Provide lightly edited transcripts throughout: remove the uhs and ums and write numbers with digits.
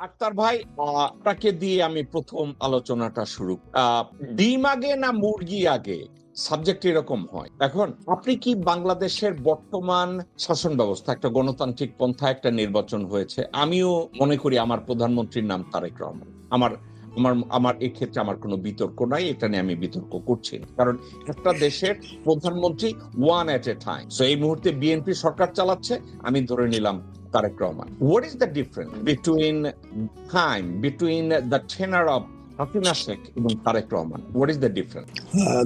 আক্তার ভাই, আপনাকে দিয়ে আমি প্রথম আলোচনাটা শুরু। ডিম আগে না মুরগি আগে, সাবজেক্ট এরকম হয়। এখন আপনি কি বাংলাদেশের বর্তমান শাসন ব্যবস্থা, একটা গণতান্ত্রিক পন্থা একটা নির্বাচন হয়েছে, আমিও মনে করি আমার প্রধানমন্ত্রীর নাম তারেক রহমান। আমার আমার আমার এক্ষেত্রে আমার কোনো বিতর্ক নাই, এটা নিয়ে আমি বিতর্ক করছি না। কারণ একটা দেশের প্রধানমন্ত্রী one at a time. So এই মুহূর্তে বিএনপি সরকার চালাচ্ছে, আমি ধরে নিলাম Tarique Rahman. What is the difference between the tenor of Hasina Sheikh এবং Tarique Rahman? What is the difference?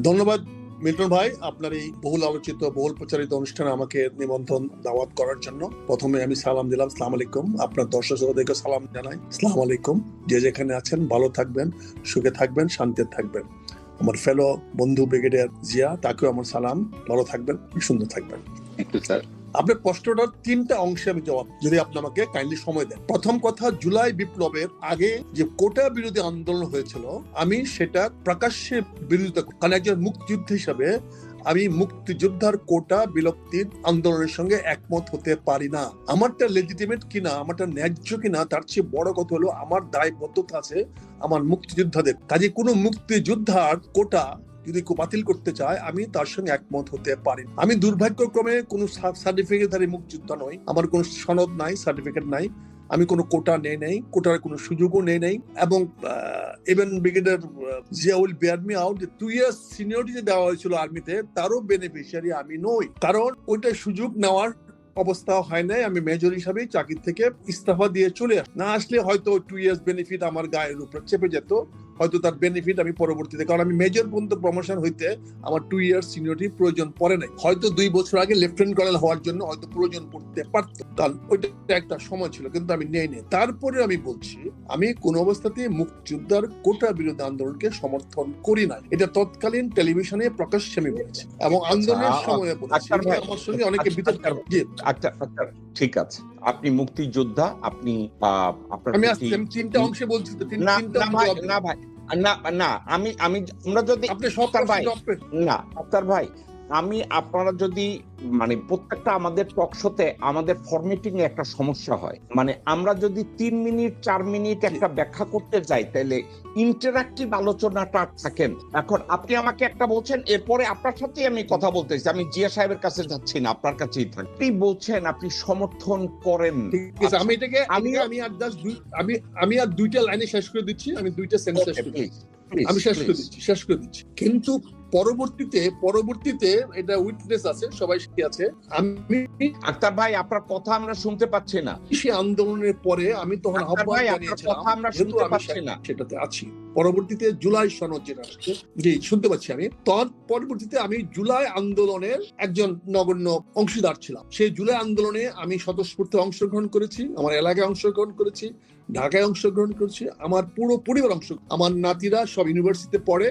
ধন্যবাদ মিল্টন ভাই, আপনার এই বহুল আলোচিত বহুল প্রচারিত অনুষ্ঠানে আমাকে নিমন্ত্রণ দাওয়াত করার জন্য প্রথমে আমি সালাম দিলাম। সালাম আলাইকুম। আপনার দর্শক শ্রোতাদেরকে সালাম জানাই, সালাম আলাইকুম। যে যেখানে আছেন ভালো থাকবেন, সুখে থাকবেন, শান্তিতে থাকবেন। আমার ফেলো বন্ধু ব্রিগেডিয়ার জিয়া, তাকেও আমার সালাম, ভালো থাকবেন, সুন্দর থাকবেন। আপনার প্রশ্নটার তিনটা অংশে আমি জবাব, যদি আপনি আমাকে কাইন্ডলি সময় দেন। প্রথম কথা, জুলাই বিপ্লবের আগে যে কোটা বিরোধী আন্দোলন হয়েছিল, আমি সেটা প্রকাশ্যে বিরোধিতা, কারণ একজন মুক্তিযুদ্ধ হিসাবে আমি মুক্তিযোদ্ধার কোটা বিলুপ্তির আন্দোলনের সঙ্গে একমত হতে পারি না। আমারটা লেজিটিমেট কিনা, আমারটা ন্যায্য কিনা, তার চেয়ে বড় কথা হলো আমার দায়বদ্ধতা আছে আমার মুক্তিযোদ্ধাদের কাজে। কোনো মুক্তিযোদ্ধার কোটা যদি কেউ বাতিল করতে চায়, আমি তার সঙ্গে একমত হতে পারি। আমি দুর্ভাগ্যক্রমে কোনো সার্টিফিকেটধারী মুক্তিযোদ্ধা নই, আমার কোনো সনদ নাই, সার্টিফিকেট নাই, আমি কোনো কোটা নেই নাই, কোটার কোনো সুযোগও নেই নাই। এবং even brigadier Zia will bear me out, 2 years seniority দেওয়া হয়েছিল আর্মিতে, তারও বেনিফিশিয়ারি আমি নই, কারণ ওইটা সুযোগ নেওয়ার অবস্থা হয় নাই। আমি মেজর হিসাবে চাকরি থেকে ইস্তফা দিয়ে চলে না আসলে হয়তো 2 years বেনিফিট আমার গায়ের উপর চেপে যেত, হয়তো তার বেনিফিট আমি পরবর্তীতে, কারণ আমি মেজর পর্যন্ত প্রমোশন হইতে আমার 2 years সিনিয়রিটি প্রয়োজন পড়ে নাই। হয়তো 2 বছর আগে লেফটেন্যান্ট কর্নেল হওয়ার জন্য হয়তো প্রয়োজন পড়তে পারত, কারণ ওইটা একটা সময় ছিল, কিন্তু আমি নেই নেই। তারপরে আমি বলছি, আমি কোন অবস্থাতেই মুক্তিযোদ্ধার কোটা বিরোধী আন্দোলনকে সমর্থন করি না। এটা তৎকালীন টেলিভিশনে প্রকাশ্যে আমি বলেছি এবং আন্দোলনের সময় বলেছি। আমার সঙ্গে অনেকে বিতর্ক। ঠিক আছে, আপনি মুক্তিযোদ্ধা, আপনি আমি তিনটা অংশে বলছি তো, না ভাই, আমরা যদি আপনি সরকার ভাই না আক্তার ভাই, আমি আপনারা যদি মানে প্রত্যেকটা আমাদের টক শোতে আমাদের ফরম্যাটিং এ একটা সমস্যা হয়, মানে আমরা যদি 3 মিনিট 4 মিনিট একটা ব্যাখ্যা করতে যাই, তাহলে ইন্টারঅ্যাক্টিভ আলোচনাটা থাকেন। এখন আপনি আমাকে একটা বলছেন, এরপরে আপনার সাথেই আমি কথা বলতেছি, আমি জিয়া সাহেবের কাছে যাচ্ছি না, আপনার কাছেই থাকি। আপনি বলছেন আপনি সমর্থন করেন, আমি এটাকে আমি আর দুইটা লাইনে শেষ করে দিচ্ছি, আমি দুইটা সেন্টেন্স শেষ করে দিচ্ছি। কিন্তু পরবর্তীতে এটা উইটনেস আছে, সবাই আছে। আমি আক্তার ভাই, আপনার কথা আমরা শুনতে পাচ্ছি না। সেই আন্দোলনের পরে আমি তখন আহ্বান জানিয়েছিলাম, আমরা শুনতে পাচ্ছি না, সেটাতে আছি। পরবর্তীতে জুলাই সনদ যেটা আসছে, জি শুনতে পাচ্ছি আমি, তখন পরবর্তীতে আমি জুলাই আন্দোলনের একজন নগণ্য অংশীদার ছিলাম। সেই জুলাই আন্দোলনে আমি স্বতঃস্ফূর্ত অংশগ্রহণ করেছি, আমার এলাকায় অংশগ্রহণ করেছি, ঢাকায় অংশগ্রহণ করেছি, আমার পুরো পরিবার আমার নাতিরা সব ইউনিভার্সিটিতে পড়ে,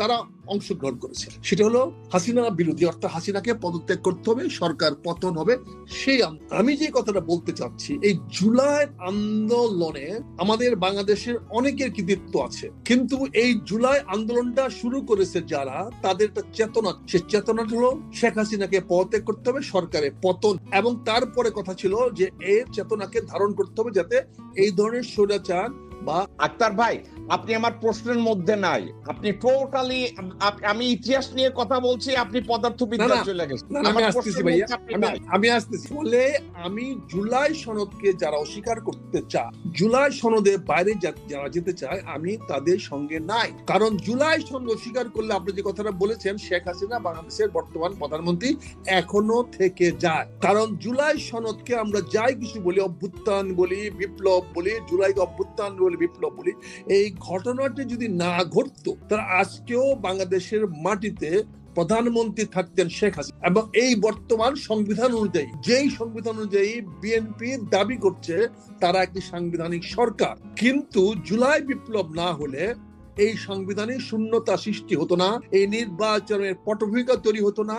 তারা অংশগ্রহণ করেছে। সেটা হলো হাসিনা বিরোধী, অর্থাৎ হাসিনাকে পদত্যাগ করতে হবে, সরকার পতন হবে। সেই আমি যে কথাটা বলতে চাচ্ছি, এই জুলাই আন্দোলনে আমাদের বাংলাদেশের অনেকের কৃতিত্ব আছে, কিন্তু এই জুলাই আন্দোলনটা শুরু করেছে যারা, তাদের একটা চেতনা, সে চেতনাটা হলো শেখ হাসিনাকে পদত্যাগ করতে হবে, সরকারের পতন। এবং তারপরে কথা ছিল যে এই চেতনাকে ধারণ করতে হবে যাতে এই ধরনের স্বৈরাচার বা। আক্তার ভাই, আপনি আমার প্রশ্নের মধ্যে নাই, আপনি টোটালি, আমি ইতিহাস নিয়ে কথা বলছি, আপনি পদার্থবিদ্যা চলে গেছেন। আমি আসতেছি বলে, আমি জুলাই সনদকে যারা অস্বীকার করতে চায়, জুলাই সনদের বাইরে যারা যেতে চায়, আমি তাদের সঙ্গে নাই। কারণ জুলাই সনদ অস্বীকার করলে, আপনি যে কথাটা বলেছেন, শেখ হাসিনা বাংলাদেশের বর্তমান প্রধানমন্ত্রী এখনো থেকে যায়। কারণ জুলাই সনদকে আমরা যাই কিছু বলি, অভ্যুত্থান বলি, বিপ্লব বলি, জুলাই অভ্যুত্থান বলি, বিপ্লব বলি, এই ঘটনাটি যদি না ঘটতো, তাহলে আজকেও বাংলাদেশের মাটিতে প্রধানমন্ত্রী থাকতেন শেখ হাসিনা। এবং এই বর্তমান সংবিধান অনুযায়ী, যেই সংবিধান অনুযায়ী বিএনপি দাবি করছে তারা একটি সাংবিধানিক সরকার, কিন্তু জুলাই বিপ্লব না হলে এই সংবিধানে শূন্যতা সৃষ্টি হতো না, এই নির্বাচনের পটভূমিকা তৈরি হতো না,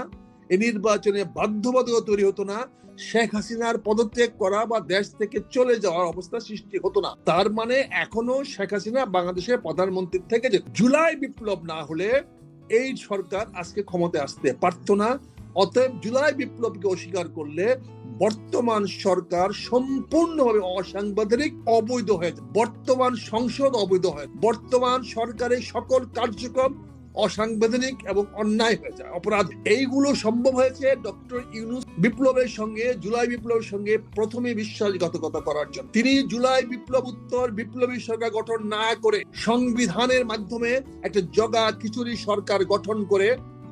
এই নির্বাচনে বাধ্যবাধকতা তৈরি হতো না, শেখ হাসিনার পদত্যাগ করা বা দেশ থেকে চলে যাওয়ার অবস্থা সৃষ্টি হতো না। তার মানে এখনো শেখ হাসিনা বাংলাদেশের প্রধানমন্ত্রী থেকে যে, জুলাই বিপ্লব না হলে এই সরকার আজকে ক্ষমতায় আসতে পারতো না। অতএব জুলাই বিপ্লবকে অস্বীকার করলে বর্তমান সরকার সম্পূর্ণভাবে অসাংবিধানিক, অবৈধ হয়ে যায়। বর্তমান সংসদ অবৈধ হয়, বর্তমান সরকারের সকল কার্যক্রম অসাংবিধানিক এবং অন্যায় হয়ে যায়, অপরাধ। এইগুলো সম্ভব হয়েছে ডক্টর ইউনূস বিপ্লবের সঙ্গে, জুলাই বিপ্লবের সঙ্গে প্রথমে বিশ্বাসঘাতকতা করার জন্য। তিনি জুলাই বিপ্লব উত্তর বিপ্লবী সরকার গঠন না করে সংবিধানের মাধ্যমে একটা জগা খিচুড়ি সরকার গঠন করে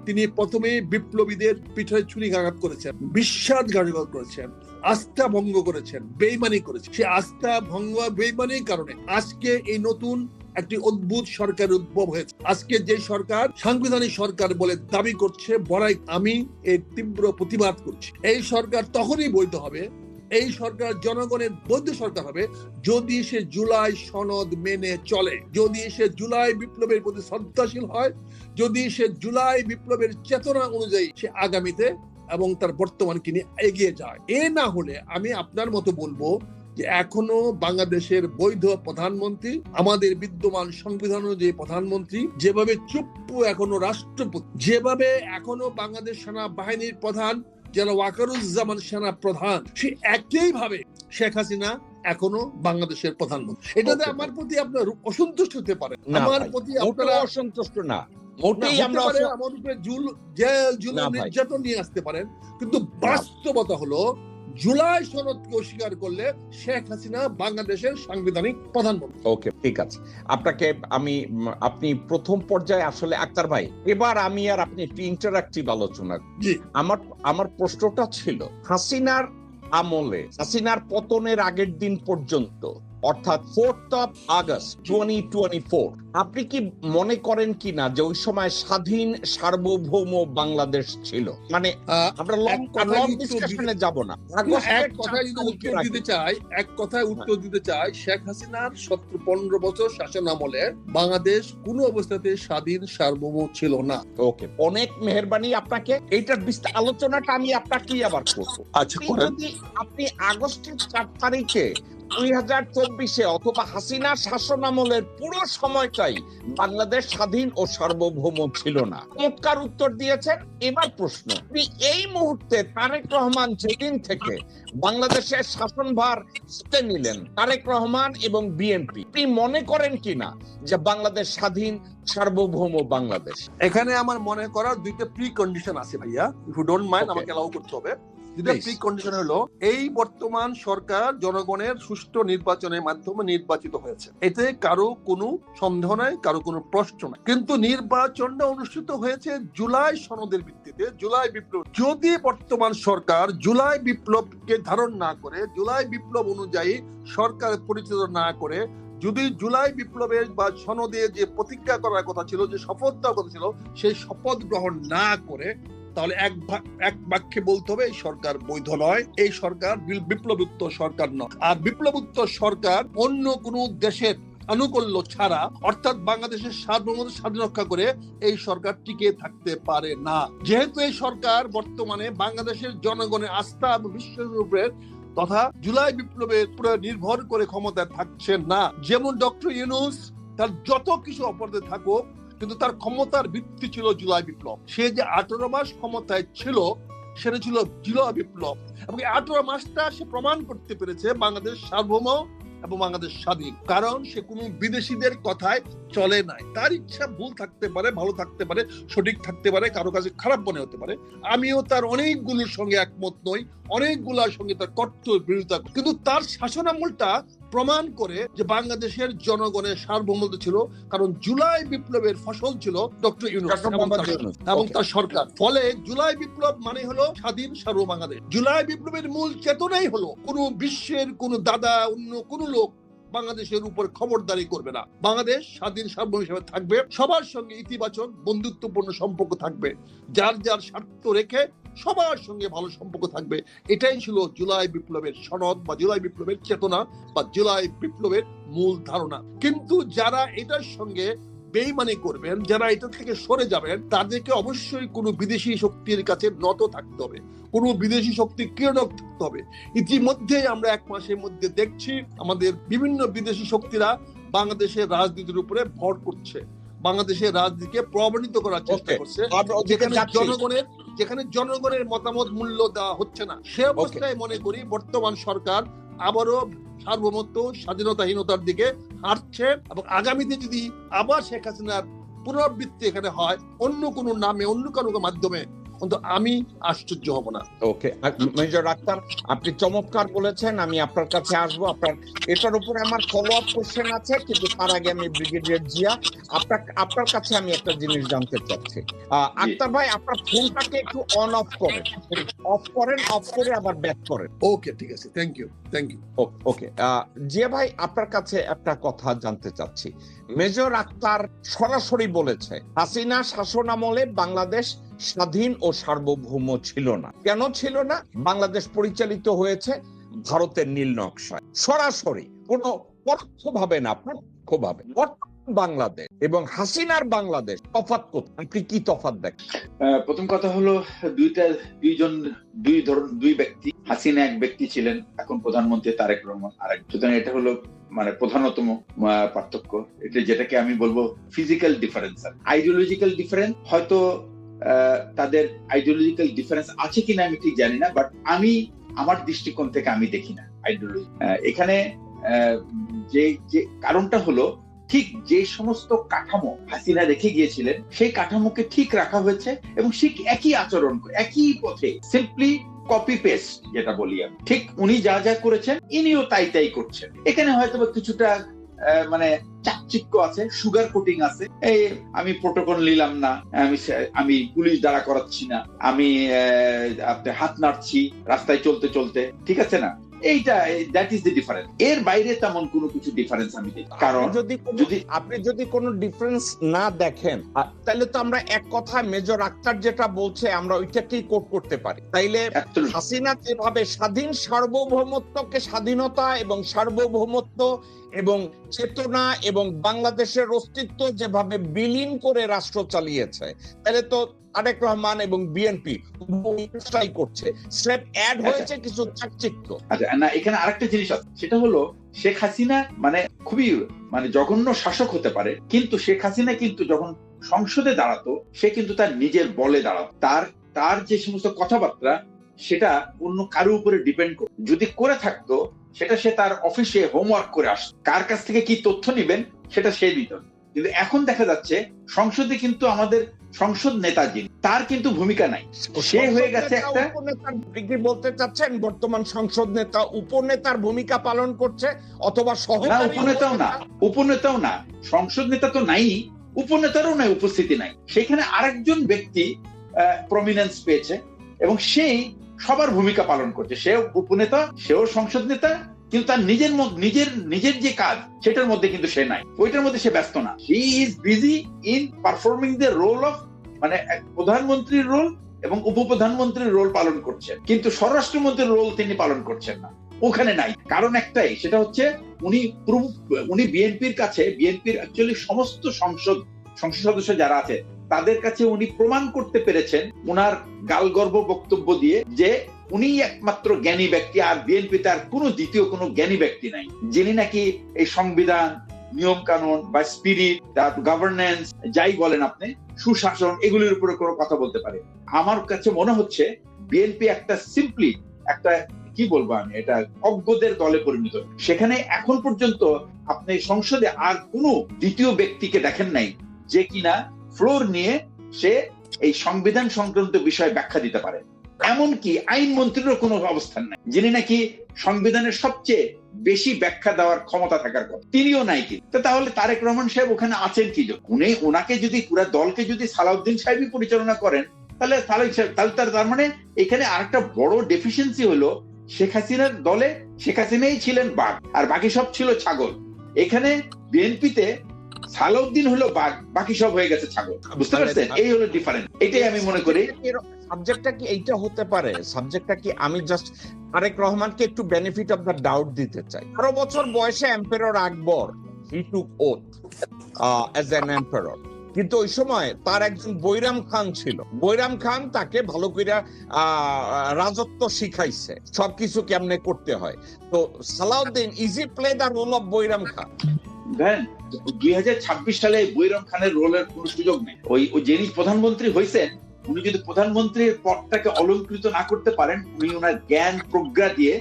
তিনি প্রথমে বিপ্লবীদের পিঠে ছুরিকাঘাত করেছেন, বিশ্বাসঘাতকতা করেছেন, আস্থা ভঙ্গ করেছেন, বেইমানি করেছেন। সে আস্থা ভঙ্গ বেইমানির কারণে আজকে এই নতুন একটি অদ্ভুত সরকার উদ্ভব হয়েছে। আজকে যে সরকার সাংবিধানিক সরকার বলে দাবি করছে, বড়াই, আমি এর তীব্র প্রতিবাদ করছি। এই সরকার তখনই বৈধ হবে, এই সরকার জনগণের বৈধ সরকার হবে যদি সে জুলাই সনদ মেনে চলে, যদি সে জুলাই বিপ্লবের প্রতি শ্রদ্ধাশীল হয়, যদি সে জুলাই বিপ্লবের চেতনা অনুযায়ী সে আগামীতে এবং তার বর্তমানকে নিয়ে এগিয়ে যায়। এ না হলে আমি আপনার মতো বলবো যে এখনো বাংলাদেশের বৈধ প্রধানমন্ত্রী, আমাদের বিদ্যমান সংবিধান অনুযায়ী প্রধানমন্ত্রী যেভাবে চুপ্পু এখনো রাষ্ট্রপতি, যেভাবে এখনো বাংলাদেশ সেনাবাহিনীর প্রধান জেনারেল ওয়াকারুজ্জামান সেনা প্রধান, সে একইভাবে শেখ হাসিনা এখনো বাংলাদেশের প্রধানমন্ত্রী। এটাতে আমার প্রতি আপনার অসন্তুষ্ট হতে পারে, আমার প্রতি আপনারা অসন্তুষ্ট না, মোটেই আমরা আমার উপরে নির্যাতন নিয়ে আসতে পারেন, কিন্তু বাস্তবতা হলো জুলাই সনদকে অস্বীকার করলে শেখ হাসিনা বাংলাদেশের সাংবিধানিক প্রধানমন্ত্রী। ওকে, ঠিক আছে। আপনাকে আপনি প্রথম পর্যায়ে আসলে আক্তার ভাই, এবার আমি আর আপনি একটি ইন্টারঅ্যাক্টিভ আলোচনা। জি, আমার প্রশ্নটা ছিল হাসিনার আমলে, হাসিনার পতনের আগের দিন পর্যন্ত, অর্থাৎ 4th of August 2024, আপনি কি মনে করেন কিনা যে ওই সময় স্বাধীন সার্বভৌম বাংলাদেশ ছিল? মানে আমরা লং ডিসকাশনে যাব না, এক কথায় উত্তর দিতে চাই, শেখ হাসিনার 15 বছর শাসন আমলে বাংলাদেশ কোনো অবস্থাতে স্বাধীন সার্বভৌম ছিল না। ওকে, অনেক মেহেরবানি আপনাকে। এইটার বিস্তার আলোচনাটা আমি আপনাকেই আবার করব। আচ্ছা, আপনি আগস্টের 4 তারিখে 2024 অথবা হাসিনার শাসন আমলের পুরো সময়টাই বাংলাদেশ স্বাধীন ও সার্বভৌম ছিল না, চমৎকার উত্তর দিয়েছেন। এবার প্রশ্ন, এই মুহূর্তে তারেক রহমান যেদিন থেকে বাংলাদেশের শাসনভার হাতে নিলেন, তারেক রহমান এবং বিএনপি, আপনি মনে করেন কিনা যে বাংলাদেশ স্বাধীন সার্বভৌম বাংলাদেশ? এখানে আমার মনে করার দুইটা প্রি কন্ডিশন আছে ভাইয়া, ইফ ইউ ডোন্ট মাইন্ড আমাকে অ্যালাউ করতে হবে। যেটা প্রি কন্ডিশন হলো, এই বর্তমান সরকার জনগণের সুষ্ঠু নির্বাচনের মাধ্যমে নির্বাচিত হয়েছে, এতে কারো কোনো সন্দেহ নাই, কারো কোনো প্রশ্ন নাই। কিন্তু নির্বাচনটা অনুষ্ঠিত হয়েছে জুলাই সনদের ভিত্তিতে, জুলাই বিপ্লব। যদি বর্তমান সরকার জুলাই বিপ্লবকে ধারণ না করে, জুলাই বিপ্লব অনুযায়ী সরকার পরিচালনা না করে, যদি জুলাই বিপ্লবের বা সনদে যে প্রতিজ্ঞা করার কথা ছিল, যে শপথ দেওয়ার কথা ছিল, সেই শপথ গ্রহণ না করে, তাহলে এক বাক্যে বলতে হবে এই সরকার বৈধ নয়, এই সরকার বিপ্লবোত্তর সরকার নয়। আর বিপ্লবোত্তর সরকার অন্য কোন দেশের আনুকূল্য ছাড়া, অর্থাৎ বাংলাদেশের সার্বভৌমত্ব স্বাধীন রক্ষা করে এই সরকার টিকে থাকতে পারে না। যেহেতু এই সরকার বর্তমানে বাংলাদেশের জনগণের আস্থা এবং বিশ্বাসের উপরে তথা জুলাই বিপ্লবের উপরে নির্ভর করে ক্ষমতায় থাকছে না। যেমন ডক্টর ইউনূস তার যত কিছু অপরাধে থাকুক, কিন্তু তার ক্ষমতার ভিত্তি ছিল জুলাই বিপ্লব। সে যে 18 মাস ক্ষমতায় ছিল, সেটা ছিল জুলাই বিপ্লব, এবং 18 মাসটা সে প্রমাণ করতে পেরেছে বাংলাদেশ সার্বভৌম এবং বাংলাদেশ স্বাধীন। কারণ সে কোনো বিদেশিদের কথায় চলে নাই। তার ইচ্ছা ভুল থাকতে পারে, ভালো থাকতে পারে, সঠিক থাকতে পারে, কারো কাছে খারাপ মনে হতে পারে। আমিও তার অনেকগুলোর সঙ্গে একমত নই, অনেকগুলোর সঙ্গে তার কট্টর বিরোধিতা, কিন্তু তার শাসনামলটা প্রমাণ করে যে বাংলাদেশের জনগণের সার্বভৌমত্ব ছিল, কারণ জুলাই বিপ্লবের ফসল ছিল ডক্টর ইউনূস এবং তার সরকার। ফলে জুলাই বিপ্লব মানে হলো স্বাধীন সার্বভৌম বাংলাদেশ। জুলাই বিপ্লবের মূল চেতনাই হলো কোন বিশ্বের কোন দাদা, অন্য কোন লোক বাংলাদেশের উপর খবরদারি করবে না। বাংলাদেশ স্বাধীন সার্বভৌম হিসেবে থাকবে, সবার সঙ্গে ইতিবাচক বন্ধুত্বপূর্ণ সম্পর্ক থাকবে, যার যার স্বার্থ রেখে সবার সঙ্গে ভালো সম্পর্ক থাকবে। এটাই ছিল জুলাই বিপ্লবের সনদ বা জুলাই বিপ্লবের চেতনা বা জুলাই বিপ্লবের মূল ধারণা। কিন্তু যারা এটার সঙ্গে বেইমানি করবেন, যারা এটা থেকে সরে যাবেন, তাদেরকে অবশ্যই কোনো বিদেশি শক্তির কাছে নত থাকতে হবে, কোনো বিদেশি শক্তির ক্রীড়ক থাকতে হবে। ইতিমধ্যে আমরা 1 মাসের মধ্যে দেখছি আমাদের বিভিন্ন বিদেশি শক্তিরা বাংলাদেশের রাজনীতির উপরে ভর করছে, বাংলাদেশের রাজনীতিকে প্রভাবিত করার চেষ্টা করছে, যেখানে জনগণের যেখানে জনগণের মতামত মূল্য দেওয়া হচ্ছে না, সে অবস্থায় মনে করি বর্তমান সরকার আবারও সার্বভৌমত্ব স্বাধীনতাহীনতার দিকে হাঁটছে, এবং আগামীতে যদি আবার শেখ হাসিনার পুনরাবৃত্তি এখানে হয় অন্য কোনো নামে, অন্য কোনো মাধ্যমে, কিন্তু আমি আশ্চর্য হব না। ওকে, মেজর আক্তার, আপনি চমৎকার বলেছেন। আমি আপনার কাছে আসবো, আপনার এটার উপরে আমার ফলো আপ কোশ্চেন আছে, কিন্তু তার আগে আমি ব্রিগেডিয়ার জিয়া আপনার কাছে আমি একটা জিনিস জানতে চাচ্ছি। আক্তার ভাই, আপনার ফোনটাকে একটু অন অফ করেন, অফ করে আবার ব্যাক করেন। ওকে, ঠিক আছে, থ্যাংক ইউ। ওকে, জিয়া ভাই, আপনার কাছে একটা কথা জানতে চাচ্ছি। মেজর আক্তার সরাসরি বলেছে হাসিনা শাসন আমলে বাংলাদেশ স্বাধীন ও সার্বভৌম ছিল না। কেন ছিল না? বাংলাদেশ পরিচালিত হয়েছে ভারতের নীল নকশায়। সরাসরি, কোনো পরোক্ষ ভাবে না, প্রত্যক্ষ ভাবে। বাংলাদেশ এবং হাসিনার বাংলাদেশ তফাৎ কোথায়? আপনি কি তফাৎ দেখেন? প্রথম কথা হলো, দুই ব্যক্তি। হাসিনা এক ব্যক্তি ছিলেন, এখন প্রধানমন্ত্রী তারেক রহমান আরেক। সুতরাং এটা হলো মানে প্রধানতম পার্থক্য। এটা যেটাকে আমি বলবো ফিজিক্যাল ডিফারেন্স। আইডিওলজিক্যাল ডিফারেন্স হয়তো তাদের আইডিওলজিক্যাল ডিফারেন্স আছে কিনা আমি ঠিক জানি না, বাট আমি আমার দৃষ্টিকোণ থেকে আমি দেখি না আইডিওলজি এখানে। যে কারণটা হলো, ঠিক যে সমস্ত কাঠামো হাসিনা রেখে গিয়েছিলেন সেই কাঠামোকে ঠিক রাখা হয়েছে, এবং ঠিক একই আচরণ, একই পথে, সিম্পলি কপি পেস্ট যেটা বলি আমি, ঠিক উনি যা যা করেছেন ইনিও তাই করছেন। এখানে হয়তো কিছুটা মানে চাকচিক্য আছে, সুগার কোটিং আছে। এই আমি প্রোটোকল নিলাম না, আমি পুলিশ দ্বারা করাচ্ছি না, আমি হাত নাড়ছি রাস্তায় চলতে চলতে, ঠিক আছে না? এইটা, দ্যাট ইজ দ্য ডিফারেন্স। এর বাইরে তেমন কোনো কিছু ডিফারেন্স আমি দেখি। কারণ আপনি যদি কোনো ডিফারেন্স না দেখেন, তাহলে তো আমরা এক কথা মেজর আক্তার যেটা বলছে আমরা ওইটাকেই কোট করতে পারি। তাইলে হাসিনা যেভাবে স্বাধীন সার্বভৌমত্বকে স্বাধীনতা এবং সার্বভৌমত্ব এবং চেতনা এবং বাংলাদেশের অস্তিত্ব যেভাবে বিলীন করে রাষ্ট্র চালিয়েছে, তাহলে তো তারেক রহমান এবং বিএনপি করছে, স্রেফ অ্যাড হয়েছে কিছু চাকচিক্য। আচ্ছা, না, এখানে আরেকটা জিনিস আছে, সেটা হলো শেখ হাসিনা মানে খুবই জঘন্য শাসক হতে পারে, কিন্তু শেখ হাসিনা কিন্তু যখন সংসদে দাঁড়াতো সে কিন্তু তার নিজের বলে দাঁড়াতো। তার যে সমস্ত কথাবার্তা সেটা অন্য কারো উপরে ডিপেন্ড করত। যদি করে থাকতো সেটা সে তার অফিসে হোমওয়ার্ক করে আসতো, কার কাছ থেকে কি তথ্য নিবেন সেটা সে দিত। কিন্তু এখন দেখা যাচ্ছে সংসদে কিন্তু আমাদের সংসদ নেতা যিনি, তার কিন্তু ভূমিকা নাই, সে হয়ে গেছে একটা। বলতে চাচ্ছেন বর্তমান সংসদ নেতা উপনেতার ভূমিকা পালন করছে, অথবা উপনেতাও না, সংসদ নেতা তো নাই, উপনেতারও নাই, উপস্থিতি নাই। সেখানে আরেকজন ব্যক্তি প্রমিনেন্স পেয়েছে এবং সেই সবার ভূমিকা পালন করছে। সে উপনেতা, সেও সংসদ নেতা, কিন্তু তার নিজের যে কাজ সেটার মধ্যে কিন্তু সে নাই, ওইটার মধ্যে সে ব্যস্ত না। He is busy in performing the role of প্রধানমন্ত্রীর রোল এবং উপপ্রধানমন্ত্রীর রোল পালন করছেন, কিন্তু স্বরাষ্ট্রমন্ত্রীর রোল তিনি পালন করছেন না, ওখানে নাই। কারণ একটাই, সেটা হচ্ছে উনি বিএনপির কাছে, বিএনপির অ্যাকচুয়ালি সমস্ত সংসদ সদস্য যারা আছে তাদের কাছে উনি প্রমাণ করতে পেরেছেন উনার গালগর্ব বক্তব্য দিয়ে যে উনি একমাত্র জ্ঞানী ব্যক্তি, আর বিএনপি তার কোনো দ্বিতীয় কোনো জ্ঞানী ব্যক্তি নাই, যিনি নাকি এই সংবিধান, নিয়ম কানুন বা স্পিরিট, গভর্নেন্স যাই বলেন আপনি, সুশাসন, এগুলির উপরে কোনো কথা বলতে পারে। আমার কাছে মনে হচ্ছে বিএনপি একটা সিম্পলি একটা, কি বলবো আমি, এটা অজ্ঞদের দলে পরিণত। সেখানে এখন পর্যন্ত আপনি সংসদে আর কোনো দ্বিতীয় ব্যক্তিকে দেখেন নাই যে কিনা ফ্লোর নিয়ে সে এই সংবিধান সংক্রান্ত বিষয়ে ব্যাখ্যা দিতে পারে। এমনকি আইনমন্ত্রীরও কোনো অবস্থান নাই, যিনি নাকি সংবিধানের সবচেয়ে বেশি ব্যাখ্যা দেওয়ার ক্ষমতা থাকার কথা, তিনিও নাই। কি তাহলে তারেক রহমান সাহেব ওখানে আছেন কি? ওনাকে যদি পুরো দলকে যদি সালাউদ্দিন সাহেবই পরিচালনা করেন, তাহলে তার মানে এখানে আরেকটা বড় ডেফিসিয়েন্সি হলো, শেখ হাসিনার দলে শেখ হাসিনাই ছিলেন বাঘ আর বাকি সব ছিল ছাগল। এখানে বিএনপিতে সালাউদ্দিন হলো বাঘ, বাকি সব হয়ে গেছে ছাগল। বুঝতে পারছেন? এই হলো ডিফারেন্স। এটাই আমি মনে করি সাবজেক্টটা কি এইটা হতে পারে। সাবজেক্টটা কি, আমি জাস্ট তারেক রহমানকে একটু বেনিফিট অফ দ্য ডাউট দিতে চাই। 12 বছর বয়সে emperor Akbar he took oath as an emperor, কিন্তু ওই সময় তার একজন বৈরাম খান ছিল। বৈরাম খান তাকে ভালো করে রাজত্ব শিখাইছে, সবকিছু কেমনে করতে হয়। তো Salauddin easy play the role of Bairam Khan. 2026 সালে বৈরাম খানের রোলের কোনো সুযোগ নেই। ওই যিনি প্রধানমন্ত্রী হয়েছেন উনি যদি প্রধানমন্ত্রীর পদটাকে অলংকৃত না করতে পারেন, উনি ওনার জ্ঞান প্রজ্ঞা দিয়ে,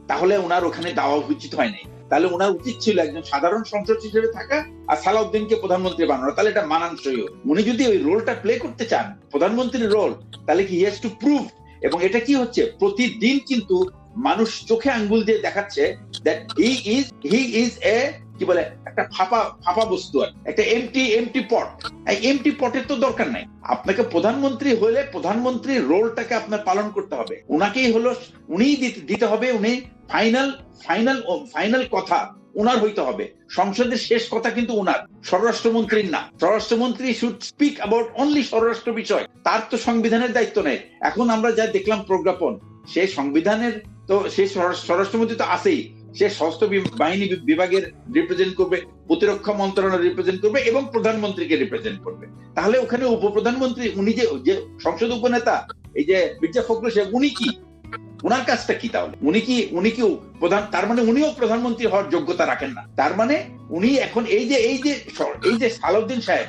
তাহলে ওনার ওখানে দেওয়া উচিত হয় নাই। তাহলে ওনার উচিত ছিল একজন সাধারণ সংসদ হিসেবে থাকা আর সালাউদ্দিনকে প্রধানমন্ত্রী বানানো, তাহলে এটা মানানসই। উনি যদি ওই রোলটা প্লে করতে চান, প্রধানমন্ত্রীর রোল, তাহলে কি হি হ্যাজ টু প্রুভ। এবং এটা কি হচ্ছে, প্রতিদিন কিন্তু মানুষ চোখে আঙ্গুল দিয়ে দেখাচ্ছে দ্যাট হি ইজ এ কি বলে একটা ফাঁপা বস্তু, আর একটা এমটি পট। এই এমটি পটের তো দরকার নাই। আপনাকে প্রধানমন্ত্রী হলে প্রধানমন্ত্রীর রোলটাকে আপনার পালন করতে হবে, উনাকেই হলো উনিই দিতে হবে। উনি ফাইনাল কথা উনার হইতে হবে। সংসদের শেষ কথা কিন্তু উনার, স্বরাষ্ট্রমন্ত্রীর না। স্বরাষ্ট্রমন্ত্রী শুড স্পিক অ্যাবাউট অনলি স্বরাষ্ট্র বিষয়, তার তো সংবিধানের দায়িত্ব নেই। এখন আমরা যা দেখলাম প্রজ্ঞাপন, সেই সংবিধানের তো সেই স্বরাষ্ট্রমন্ত্রী তো আছেই, সে সশস্ত্র বাহিনী বিভাগের রিপ্রেজেন্ট করবে, প্রতিরক্ষা মন্ত্রণালয় রিপ্রেজেন্ট করবে এবং প্রধানমন্ত্রীকে রিপ্রেজেন্ট করবে। তাহলে ওখানে উপপ্রধানমন্ত্রী, উনি যে সংসদ উপনেতা, এই যে মির্জা ফখরুল সাহেব, উনি কি, উনার কাজটা কি? তাহলে উনি কি প্রধান? তার মানে উনিও প্রধানমন্ত্রী হওয়ার যোগ্যতা রাখেন না। তার মানে উনি এখন এই যে সালাউদ্দিন সাহেব,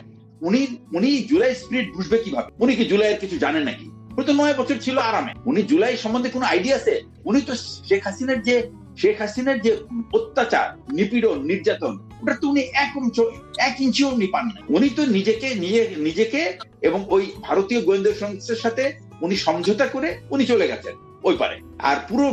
উনি জুলাই স্পিরিট বুঝবে কিভাবে? উনি কি জুলাইয়ের কিছু জানেন নাকি? উনি তো 9 বছর ছিল আরামে। উনি জুলাই সম্বন্ধে কোনো আইডিয়া আছে? উনি তো শেখ হাসিনার যে অত্যাচার, নিপীড়ন, নির্যাতন, ওটা তো উনি এক ইঞ্চিও উনি পান না। উনি তো নিজেকে এবং ওই ভারতীয় গোয়েন্দা সংস্থার সাথে উনি সমঝোতা করে উনি চলে গেছেন ওই পারে। আর পুরো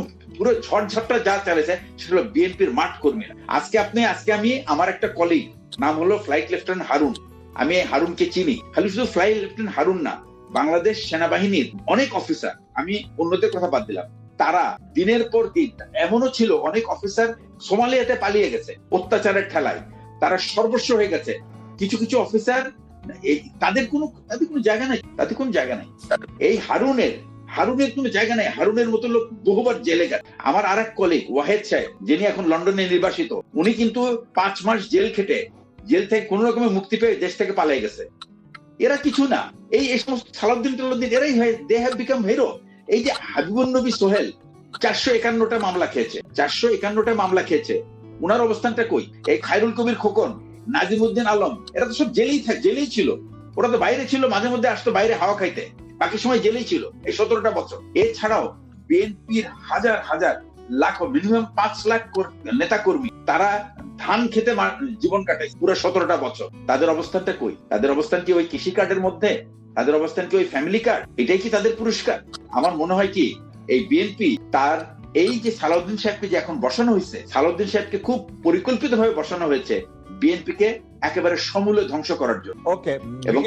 ঝড়ঝাপটা যা চলেছে সেটা বিএনপির মাঠ কর্মীরা। আজকে আমি আমার একটা কলিগ, নাম হলো ফ্লাইট লেফটেন্যান্ট হারুন, আমি হারুনকে চিনি। খালি শুধু ফ্লাইট লেফটেন্যান্ট হারুন না, বাংলাদেশ সেনাবাহিনীর অনেক অফিসার, আমি অন্যদের কথা বাদ দিলাম, তারা দিনের পর দিন, এমনও ছিল অনেক অফিসার সোমালিয়াতে পালিয়ে গেছে অত্যাচারের ঠেলায়, তারা সর্বস্ব হয়ে গেছে। কিছু অফিসার তাদের কোনো জায়গা নাই। এই হারুনের কোনো জায়গা নাই। হারুনের মতো লোক বহুবার জেলে গেছে। আমার আর এক কলিগ ওয়াহেদ সাহেব, যিনি এখন লন্ডনে নির্বাসিত, উনি কিন্তু 5 মাস জেল খেটে, জেল থেকে কোন রকমের মুক্তি পেয়ে দেশ থেকে পালিয়ে গেছে। এরা কিছু না, এই সমস্ত সালাউদ্দিন এরাই দে হ্যাভ বিকাম হিরো। এই যে হাবিবুন নবী সোহেল 451টা মামলা খেয়েছে, উনার অবস্থানটা কই? এই খায়রুল কবির খোকন, নাজিমউদ্দিন আলম, এরা তো সব জেলেই ছিল। ওরা তো বাইরে ছিল, মাঝে মধ্যে আসতো বাইরে হাওয়া খাইতে, বাকি সময় জেলেই ছিল এই 17টা বছর। এছাড়াও বিএনপির হাজার লাখ, মিনিমাম 5 লাখ নেতা কর্মী, তারা ধান খেতে জীবন কাটায় পুরো 17টা বছর। তাদের অবস্থানটা কই? তাদের অবস্থান কি ওই কৃষি কার্ডের মধ্যে? তাদের অবস্থান কি ওই ফ্যামিলি কার্ড? এটাই কি তাদের পুরস্কার? আমার মনে হয় কি, এই বিএনপি তার এই যে সালাউদ্দিন সাহেবকে যে এখন বসানো হয়েছে, সালাউদ্দিন সাহেবকে খুব পরিকল্পিতভাবে বসানো হয়েছে বিএনপিকে একেবারে সমূলে ধ্বংস করার জন্য। ওকে, এবং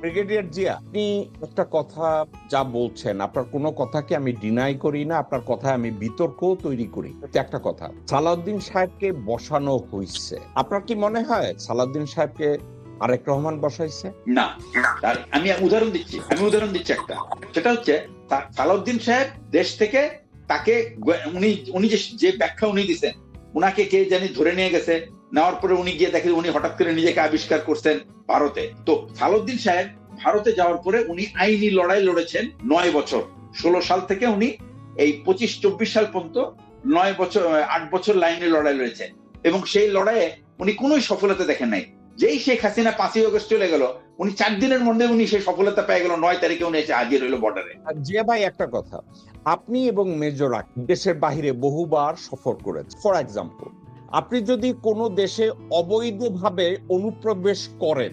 ব্রিগেডিয়ার জিয়া, আপনি একটা কথা যা বলছেন, আপনার কোনো কথাকে আমি ডিনাই করি না, আপনার কথায় আমি বিতর্কও তৈরি করি। একটা কথা, সালাউদ্দিন সাহেবকে বসানো হয়েছে, আপনার কি মনে হয় সালাউদ্দিন সাহেবকে আরেক রহমান বসাইছে? না, আমি উদাহরণ দিচ্ছি একটা। সেটা হচ্ছে সালাউদ্দিন সাহেব দেশ থেকে তাকে উনি যে ব্যাখ্যা উনি দিচ্ছেন, উনাকে কে জানি ধরে নিয়ে গেছে, নেওয়ার পরে উনি গিয়ে দেখেন উনি হঠাৎ করে নিজেকে আবিষ্কার করছেন ভারতে। তো সালাউদ্দিন সাহেব ভারতে যাওয়ার পরে উনি আইনি লড়াই লড়েছেন 9 বছর, 16 সাল থেকে উনি এই 25-24 সাল পর্যন্ত 8 বছর লাইনে লড়াই লড়েছেন। এবং সেই লড়াইয়ে উনি কোনো সফলতা দেখেন নাই। যেই শেখ হাসিনা 5ই আগস্ট চলে গেল, উনি 4 দিনের মধ্যে উনি সেই সফলতা পেয়ে গেল। 9 তারিখে উনি এসে হাজির হইল বর্ডারে। জিয়া ভাই, একটা কথা, আপনি এবং মেজর দেশের বাহিরে বহুবার সফর করেছেন। ফর এক্সাম্পল, আপনি যদি কোনো দেশে অবৈধভাবে অনুপ্রবেশ করেন,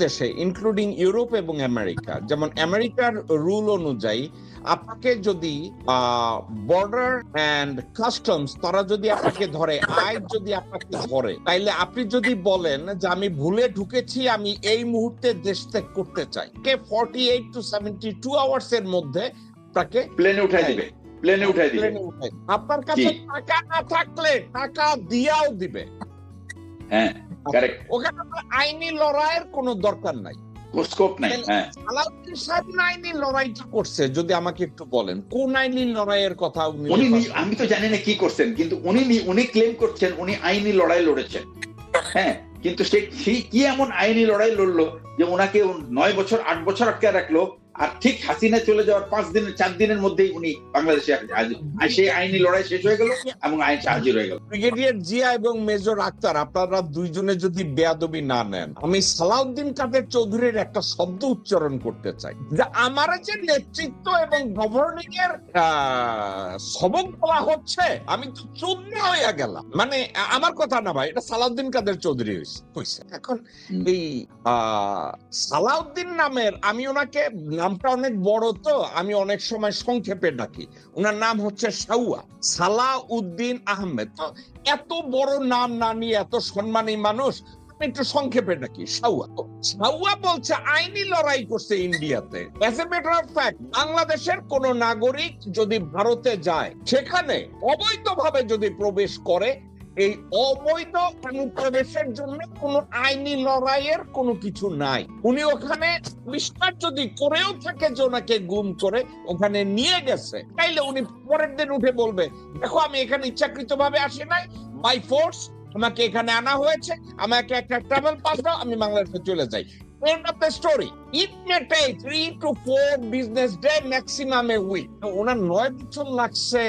দেশে ইনক্লুডিং ইউরোপ এবং আমেরিকা, যেমন আমেরিকার রুল অনুযায়ী আপনাকে যদি বর্ডার এন্ড কাস্টমস তারা যদি আপনাকে ধরে, আইন যদি আপনাকে ধরে, তাইলে আপনি যদি বলেন যে আমি ভুলে ঢুকেছি, আমি এই মুহূর্তে দেশ ত্যাগ করতে চাই, 48 to 72 আওয়ার্স এর মধ্যে আপনাকে প্লেনে উঠাই দিবে। আপনার কাছে টাকা না থাকলে টাকা দিয়াও দিবে। হ্যাঁ, কারেক্ট। ওখানে আইনি লড়াইয়ের কোনো দরকার নাই, স্কোপ নাই। হ্যাঁ, সালাউদ্দিন সাহেব আইনি লড়াইটা করছে, যদি আমাকে একটু বলেন কোন আইনি লড়াইয়ের কথা উনি আমি তো জানি না কি করছেন, কিন্তু উনি ক্লেম করছেন উনি আইনি লড়াই লড়েছেন। হ্যাঁ, কিন্তু সে কি এমন আইনি লড়াই লড়লো যে ওনাকে 9 বছর 8 বছর আটকে রাখলো, আর ঠিক হাসিনা চলে যাওয়ার 4 দিনের মধ্যেই উনি বাংলাদেশে সেই আইনি লড়াই শেষ হয়ে গেল এবং আইন হাজির হয়ে গেল। ব্রিগেডিয়ার জিয়া এবং মেজর আক্তার, আপনারা দুইজনে যদি বেয়াদবি না নেন, আমি সালাউদ্দিন কাদের চৌধুরীর একটা শব্দ উচ্চারণ করতে চাই, যে আমার যে নেতৃত্ব এবং গভর্নিং এর সবক বলা হচ্ছে, আমি তো চূর্ণ হয়ে গেলাম। মানে আমার কথা না ভাই, এটা সালাউদ্দিন কাদের চৌধুরী হয়েছে। এখন এই সালাউদ্দিন নামের, আমি ওনাকে, নামটা অনেক বড় তো আমি অনেক সময় সংক্ষেপে ডাকি, ওনার নাম হচ্ছে সাউয়া, সালাউদ্দিন আহমেদ। তো এত বড় নাম না নিয়ে, এত সম্মানী মানুষ, একটু সংক্ষেপে ডাকি সাউয়া। সাউয়া বলছে আইনি লড়াই করছে ইন্ডিয়াতে। As a matter of fact, বাংলাদেশের কোন নাগরিক যদি ভারতে যায়, সেখানে অবৈধভাবে যদি প্রবেশ করে, এই অবৈধ অনুপ্রবেশের জন্য কোন আইনি লড়াইয়ের কোনো কিছু নাই। উনি ওখানে বিশ্বাস যদি করেও থাকে যে ওনাকে গুম করে ওখানে নিয়ে গেছে, তাইলে উনি পরের দিন উঠে বলবে, দেখো আমি এখানে ইচ্ছাকৃত ভাবে আসি নাই, বাই ফোর্স আমাকে এখানে আনা হয়েছে, আমাকে একটা ট্রাভেল পাস দাও, আমি বাংলাদেশে চলে যাই। End of the story. It may take 3 to 4 business day, maximum a week. ওনার 9 বছর লাগছে।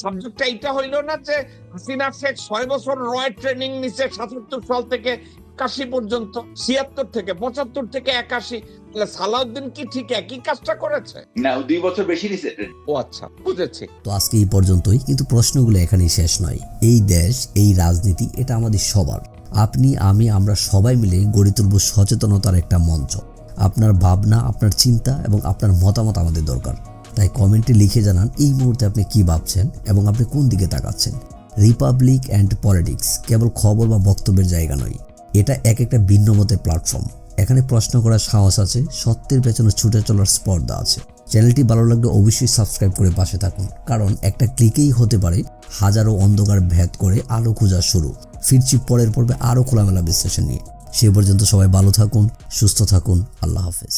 সাবজেক্টটা এটা হইলো না যে হাসিনা শেখ 6 বছর রয় ট্রেনিং নিছে 77 সাল থেকে 81 পর্যন্ত, 76 থেকে 75 থেকে 81। তাহলে সালাউদ্দিন কি ঠিক একই কাজটা করেছে? না, 2 বছর বেশি নিছে। ও আচ্ছা, বুঝেছি। তো আজকে এই পর্যন্তই, কিন্তু প্রশ্নগুলো এখানেই শেষ নয়। এই দেশ, এই রাজনীতি, এটা আমাদের সবার। আপনি, আমি, আমরা সবাই মিলে গড়ে তুলব সচেতনতার একটা মঞ্চ। আপনার ভাবনা, আপনার চিন্তা এবং আপনার মতামত আমাদের দরকার। তাই কমেন্টে লিখে জানান এই মুহূর্তে আপনি কি ভাবছেন এবং আপনি কোন দিকে তাকাচ্ছেন। রিপাবলিক অ্যান্ড পলিটিক্স কেবল খবর বা বক্তব্যের জায়গা নয়, এটা একটা ভিন্ন মতের প্ল্যাটফর্ম। এখানে প্রশ্ন করার সাহস আছে, সত্যের পেছনে ছুটে চলার স্পর্ধা আছে। চ্যানেলটি ভালো লাগলে অবশ্যই সাবস্ক্রাইব করে পাশে থাকুন, কারণ একটা ক্লিকেই হতে পারে হাজারো অন্ধকার ভেদ করে আলো খোঁজা শুরু। ফিরছি পরের পর্বে আরো খোলামেলা বিশ্লেষণ নিয়ে। সে পর্যন্ত সবাই ভালো থাকুন, সুস্থ থাকুন। আল্লাহ হাফেজ।